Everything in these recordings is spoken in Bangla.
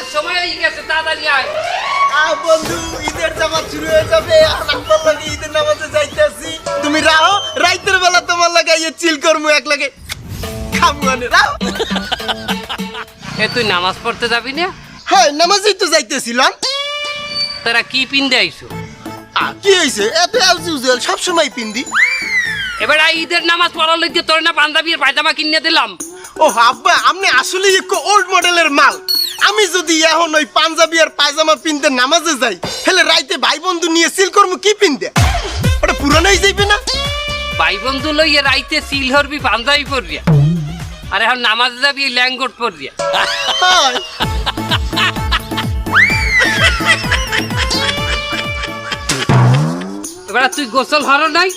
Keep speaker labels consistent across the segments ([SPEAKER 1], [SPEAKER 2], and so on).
[SPEAKER 1] নামাজের সময় হয়ে গেছে, তাড়াতাড়ি আয়।
[SPEAKER 2] বন্ধু ঈদের জামাত শুরু হয়ে যাবে, আমার লাগে ঈদের নামাজে যাইতেছি। তুমি রাও, রাইতের বেলা তোমার লাগাইয়ে চিল করমু এক লাগে খামুয়ানে রাও।
[SPEAKER 1] এ তুই নামাজ পড়তে যাবি না?
[SPEAKER 2] হ্যাঁ নামাজেই তো যাইতেছিলাম।
[SPEAKER 1] তোরা কি পিন্দে আইছো?
[SPEAKER 2] কি হয়েছে? এত আউজুজুল সব সময় পিন্দি।
[SPEAKER 1] এবার ঈদের নামাজ পড়ার লইতে তোর না পাঞ্জাবি আর পায়জামা কিনে দিলাম।
[SPEAKER 2] ও আব্বা, আপনি আসলে একটু ওল্ড মডেলের মাল। আমি যদি এখন ওই পাঞ্জাবি আর পায়জামা পিনতে নামাজে যাই, হেলে রাইতে ভাই বন্ধু নিয়ে সিল করবো কি পিনতে? ওটা পুরানোই যাইবে না?
[SPEAKER 1] ভাই বন্ধু লইয়ে রাইতে সিল হরবি পাঞ্জাবি পরবিয়া, আর এখন নামাজে যাবি ল্যাঙ্গট পরবিয়া।
[SPEAKER 2] হয়।
[SPEAKER 1] এবার তুই গোসল হরো নাই?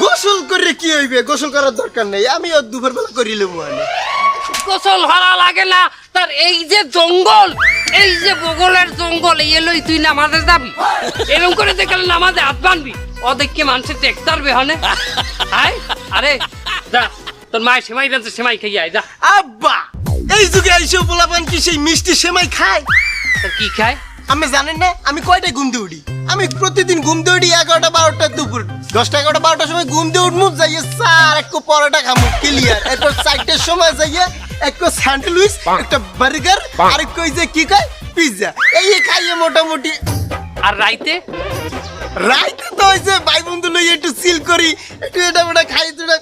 [SPEAKER 2] গোসল করে কি হইবে? গোসল করার দরকার নেই, আমি ওর দুপুর বেলা করিলে মানে।
[SPEAKER 1] গোসল হরা লাগে না? তার এই যে জঙ্গল, এই যে বগলের জঙ্গল, এই লই তুই নামাজে যাবি? এরকম করে দেখলে নামাজে হাত বানবি, ওদেরকে মানুষের টেক্তার বেহনে। আয়, আরে যা, তোর মায়ের সেমাই রাঁধছে, সেমাই খাই আয় যা।
[SPEAKER 2] আব্বা, এই যুগে আইসো পোলাপান কি সেই মিষ্টি সেমাই খায়?
[SPEAKER 1] তোর কি খায়?
[SPEAKER 2] আমি জানেন না আমি কয়টায় ঘুম দিয়ে উঠি? আমি প্রতিদিন ঘুম দিয়ে উঠি 11টা 12টা দুপুর 10টা 11টা 12টার সময় ঘুম দিয়ে উঠমু, যাইয়ে স্যার একটু পরোটা খামু ক্লিয়ার। এরপর 4টার সময় যাইয়ে একটু স্যান্ডউইচ, একটা বার্গার, আর একটু ওই যে কি কয় পিৎজা, এই খাইয়ে মোটামুটি।
[SPEAKER 1] আর রাইতে?
[SPEAKER 2] রাইতে তো ওই যে ভাই বন্ধু লই একটু চিল করি, একটু এটা ওটা খাই তোরা।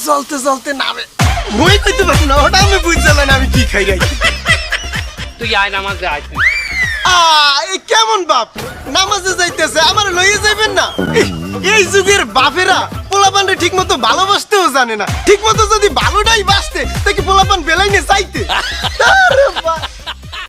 [SPEAKER 2] জ্বলতে জ্বলতে নামে মই কইতে পারছি না, ওটা আমি বুঝলাম না আমি কি খাই রাইতে।
[SPEAKER 1] তুই আয় নামাজে আয় তুই।
[SPEAKER 2] এই কেমন বাপ নামাজে যাইতেছে, আমার লইয়ে যাইবেন না? এই যুগের বাপেরা পোলাপানরে ঠিক মতো ভালোবাসতেও জানে না। ঠিক মতো যদি ভালোটাই বাসতে তাকে পোলাপান বেলাইনে চাইতে।